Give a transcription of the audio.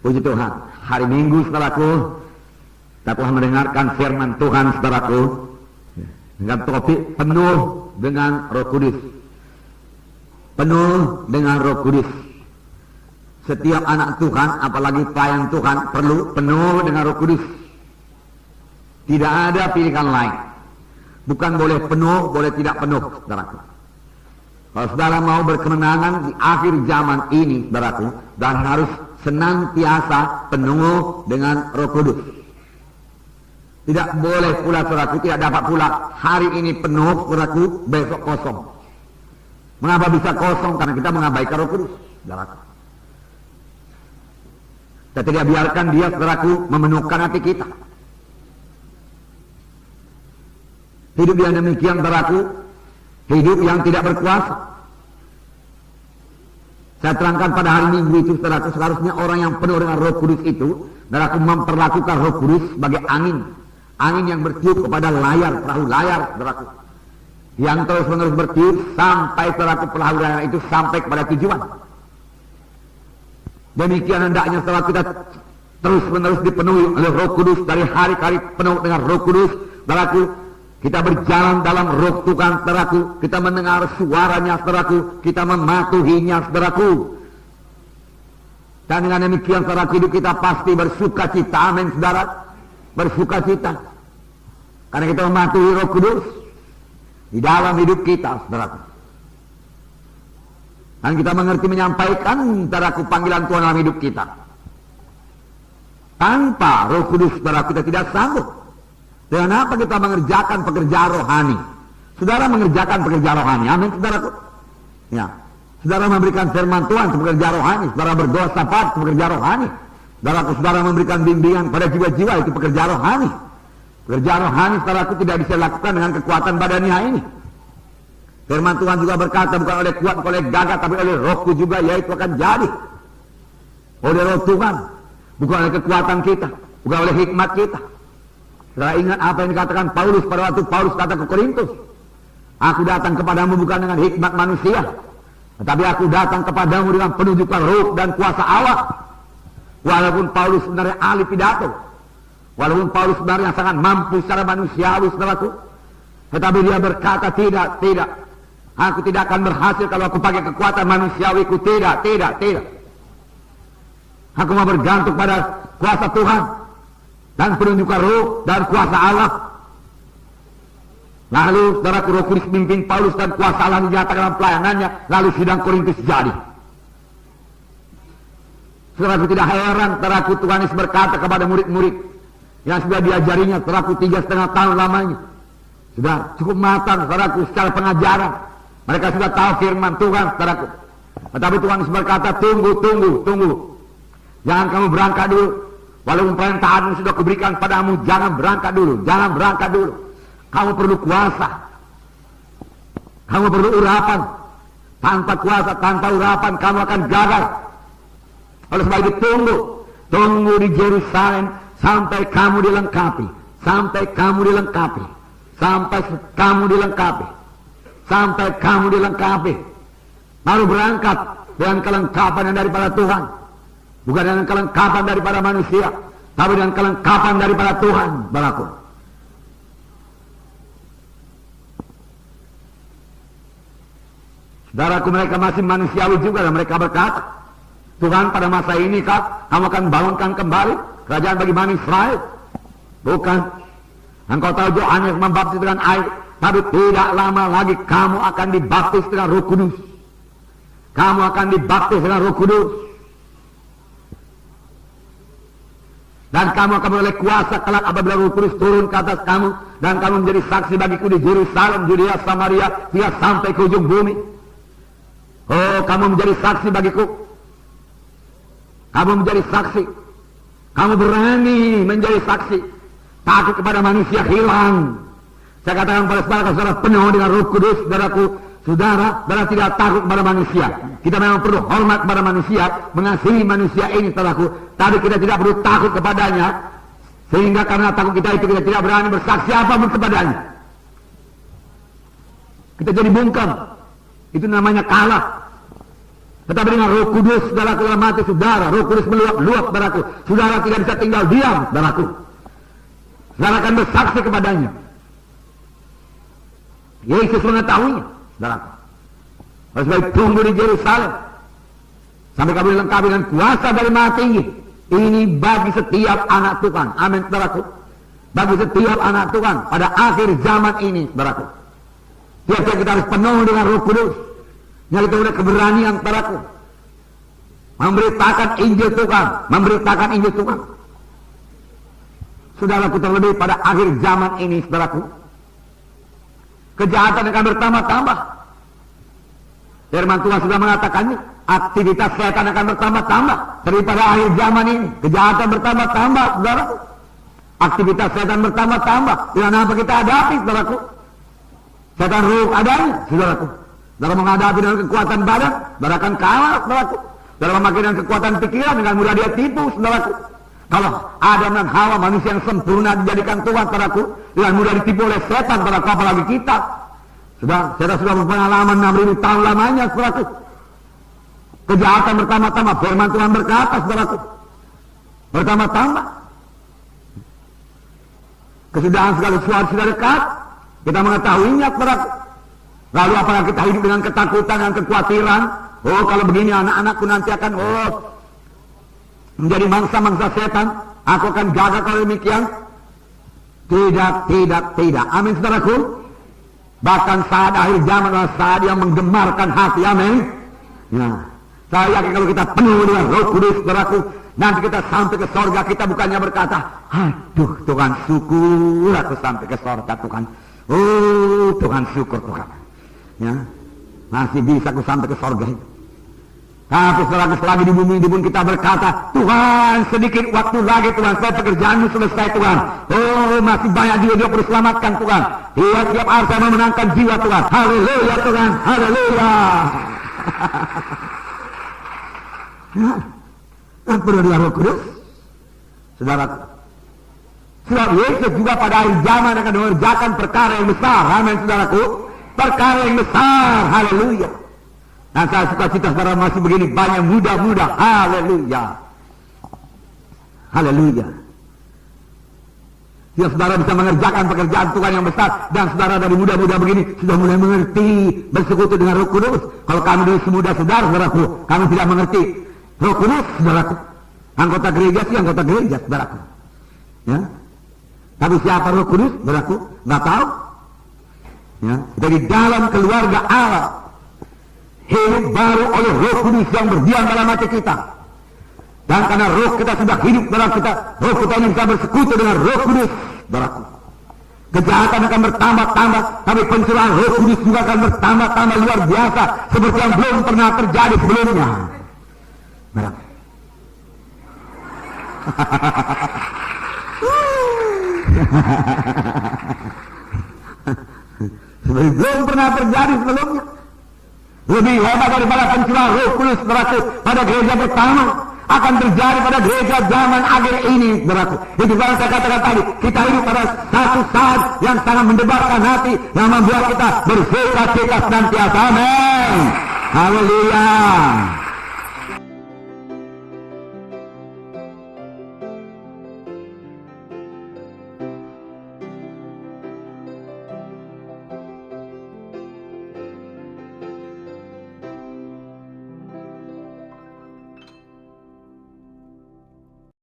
Puji Tuhan, hari Minggu saudaraku, kita telah mendengarkan firman Tuhan saudaraku, dengan topik penuh dengan Roh Kudus. Penuh dengan Roh Kudus. Setiap anak Tuhan, apalagi pelayan Tuhan, perlu penuh dengan Roh Kudus. Tidak ada pilihan lain. Bukan boleh penuh, boleh tidak penuh, saudaraku. Kalau saudara mau berkemenangan di akhir zaman ini, saudaraku, dan harus senantiasa penuh dengan Roh Kudus. Tidak boleh pula, saudaraku, tidak dapat pula hari ini penuh, saudaraku, besok kosong. Mengapa bisa kosong? Karena kita mengabaikan Roh Kudus, saudaraku. Kita tidak biarkan dia, saudaraku, memenuhkan hati kita. Hidup yang demikian, saudaraku, hidup yang tidak berkuasa. Saya terangkan pada hari Minggu itu, saudaraku, seharusnya orang yang penuh dengan Roh Kudus itu, saudaraku, memperlakukan Roh Kudus sebagai angin. Angin yang bertiup kepada layar, perahu layar, saudaraku. Yang terus-menerus bertiup sampai, saudaraku, perahu layar itu sampai kepada tujuan. Demikian hendaknya, saudara, kita terus-menerus dipenuhi oleh Roh Kudus, dari hari ke hari penuh dengan Roh Kudus, saudaraku. Kita berjalan dalam Roh Tuhan, saudaraku. Kita mendengar suaranya, saudaraku. Kita mematuhinya, saudaraku. Dan dengan demikian, saudaraku, hidup kita pasti bersuka cita. Amin, saudara. Bersuka cita. Karena kita mematuhi Roh Kudus di dalam hidup kita, saudaraku. Dan kita mengerti menyampaikan, saudaraku, panggilan Tuhan dalam hidup kita. Tanpa Roh Kudus, saudaraku, kita tidak sanggup. Dengan apa kita mengerjakan pekerjaan rohani? Saudara mengerjakan pekerjaan rohani. Amin, saudaraku. Ya. Saudara memberikan firman Tuhan untuk pekerjaan rohani. Saudara berdoa syafaat untuk pekerjaan rohani. Saudara memberikan bimbingan pada jiwa-jiwa, itu pekerjaan rohani. Pekerjaan rohani, saudaraku, tidak bisa dilakukan dengan kekuatan badania ini. Firman Tuhan juga berkata, bukan oleh kuat, bukan oleh gagah, tapi oleh Rohku juga, yaitu akan jadi. Oleh Roh Tuhan. Bukan oleh kekuatan kita, bukan oleh hikmat kita. Saudara ingat apa yang dikatakan Paulus pada waktu Paulus kata ke Korintus, aku datang kepadamu bukan dengan hikmat manusia, tetapi aku datang kepadamu dengan penunjukan Roh dan kuasa Allah. Walaupun Paulus sebenarnya ahli pidato, walaupun Paulus sebenarnya sangat mampu secara manusiawi, saudaraku, tetapi dia berkata, tidak, aku tidak akan berhasil kalau aku pakai kekuatan manusiawiku. Tidak. Aku mau bergantung pada kuasa Tuhan dan penunjukan Roh dan kuasa Allah. Lalu, saudaraku, Roh Kudus mimpin Paulus dan kuasa Allah dinyatakan dalam pelayanannya. Lalu sidang Korintus jadi. Saudaraku, tidak heran, saudaraku, Tuhan Yesus berkata kepada murid-murid yang sudah diajarinya, saudaraku, 3,5 tahun lamanya. Sudah cukup matang, saudaraku, secara pengajaran. Mereka sudah tahu firman Tuhan, saudaraku. Tetapi Tuhan Yesus berkata, tunggu. Jangan kamu berangkat dulu. Walaupun perintahmu sudah kuberikan padamu, jangan berangkat dulu. Kamu perlu kuasa. Kamu perlu urapan. Tanpa kuasa, tanpa urapan, kamu akan gagal. Oleh sebab itu tunggu di Yerusalem sampai kamu dilengkapi. Sampai kamu dilengkapi. Baru berangkat dengan kelengkapan yang daripada Tuhan. Bukan dengan kelengkapan daripada manusia, tapi dengan kelengkapan daripada Tuhan, saudaraku. Saudaraku, mereka masih manusiawi juga, dan mereka berkata, Tuhan, pada masa ini kamu akan bangunkan kembali kerajaan bagi Bani Israel. Bukan. Engkau tahu Yohanes membaptis dengan air, tapi tidak lama lagi kamu akan dibaptis dengan Roh Kudus. Kamu akan dibaptis dengan Roh Kudus. Dan kamu akan menoleh kuasa kelak apabila Roh Kudus turun ke atas kamu, dan kamu menjadi saksi bagiku di Yerusalem, Judea, Samaria, hingga sampai ke ujung bumi. Oh, kamu menjadi saksi bagiku. Kamu menjadi saksi. Kamu berani menjadi saksi. Takut kepada manusia hilang. Saya katakan pada saudara penuh dengan Roh Kudus, saudara tidak takut kepada manusia. Kita memang perlu hormat kepada manusia, mengasihi manusia ini, saudaraku. Tapi kita tidak perlu takut kepadanya, sehingga karena takut kita itu kita tidak berani bersaksi apapun kepadanya. Kita jadi bungkam. Itu namanya kalah. Tetapi dengan Roh Kudus, saudaraku, dalam hati saudara, Roh Kudus meluap-luap, saudaraku. Saudara tidak bisa tinggal diam, saudaraku. Saudara akan bersaksi kepadanya. Yesus mengetahuinya, saudaraku. Oleh sebab itu tunggu di Yerusalem sampai kamu dilengkapi dengan kuasa dari Maha Tinggi. Ini bagi setiap anak Tuhan. Amin, saudaraku. Bagi setiap anak Tuhan pada akhir zaman ini, saudaraku. Tiap-tiap kita harus penuh dengan Roh Kudus. Yang kita punya keberanian, saudaraku. Memberitakan Injil Tuhan. Memberitakan Injil Tuhan. Saudaraku, terlebih pada akhir zaman ini, saudaraku. Kejahatan akan bertambah-tambah. Firman Tuhan sudah mengatakannya. Aktivitas setan akan bertambah-tambah. Daripada akhir zaman ini. Kejahatan bertambah-tambah, saudaraku. Aktivitas setan bertambah-tambah. Dengan apa kita hadapi, saudaraku? Setan ruh adanya, saudaraku. Dalam menghadapi dengan kekuatan badan, saudara akan kalah, saudaraku. Dalam memakai dengan kekuatan pikiran, dengan mudah dia tipu, saudaraku. Kalau Adam dan Hawa, manusia yang sempurna dijadikan Tuhan, saudaraku, dengan mudah ditipu oleh setan, saudaraku, apalagi kita. Setan sudah berpengalaman 6.000 tahun lamanya, saudaraku. Kejahatan bertambah-tambah. Firman Tuhan berkata, saudaraku, bertambah-tambah. Kesudahan segala sesuatu sudah dekat. Kita mengetahuinya, saudaraku. Lalu apakah kita hidup dengan ketakutan dan kekhawatiran? Oh, kalau begini anak-anakku nanti akan menjadi mangsa-mangsa setan. Aku akan jaga kalau demikian. Tidak. Amin, saudaraku. Bahkan saat akhir zaman adalah saat yang menggemarkan hati. Amin. Ya. Saya yakin kalau kita penuh dengan Roh Kudus, saudaraku, nanti kita sampai ke sorga, kita bukannya berkata, aduh Tuhan, syukur aku sampai ke sorga, Tuhan. Oh Tuhan, syukur Tuhan. Ya, masih bisa aku sampai ke sorga itu. Tapi selagi di bumi ini pun kita berkata, Tuhan, sedikit waktu lagi Tuhan, supaya pekerjaanmu selesai Tuhan. Oh, masih banyak jiwa perlu selamatkan Tuhan. Tiap-tiap hari saya memenangkan jiwa Tuhan. Haleluya Tuhan, haleluya. Perlu dengan Roh Kudus, saudaraku. Sebab Yesus juga pada akhir zaman akan mengerjakan perkara yang besar. Amin, saudaraku. Perkara yang besar, haleluya. Dan saya suka cita saudara masih begini banyak muda-muda, haleluya. Haleluya. Ya, saudara bisa mengerjakan pekerjaan Tuhan yang besar. Dan saudara dari muda-muda begini sudah mulai mengerti bersekutu dengan Roh Kudus. Kalau kami dari semuda saudaraku, kami tidak mengerti Roh Kudus, saudaraku. Anggota gereja sih anggota gereja, saudaraku. Ya. Tapi siapa Roh Kudus, saudaraku? Nggak tahu. Ya. Dari dalam keluarga Allah, hidup baru oleh Roh Kudus yang berdiam dalam hati kita. Dan karena roh kita sudah hidup dalam kita, roh kita ini bisa bersekutu dengan Roh Kudus, saudaraku. Kejahatan akan bertambah-tambah, tapi pencurahan Roh Kudus juga akan bertambah-tambah luar biasa, seperti yang belum pernah terjadi sebelumnya. Seperti belum pernah terjadi sebelumnya. Lebih hebat daripada pencurahan Roh Kudus, saudaraku, pada gereja pertama akan terjadi pada gereja zaman akhir ini, saudaraku. Itu kalau saya katakan tadi, kita hidup pada satu saat yang sangat mendebarkan hati, yang membuat kita bersuka-cita senantiasa. Amin. Haleluya.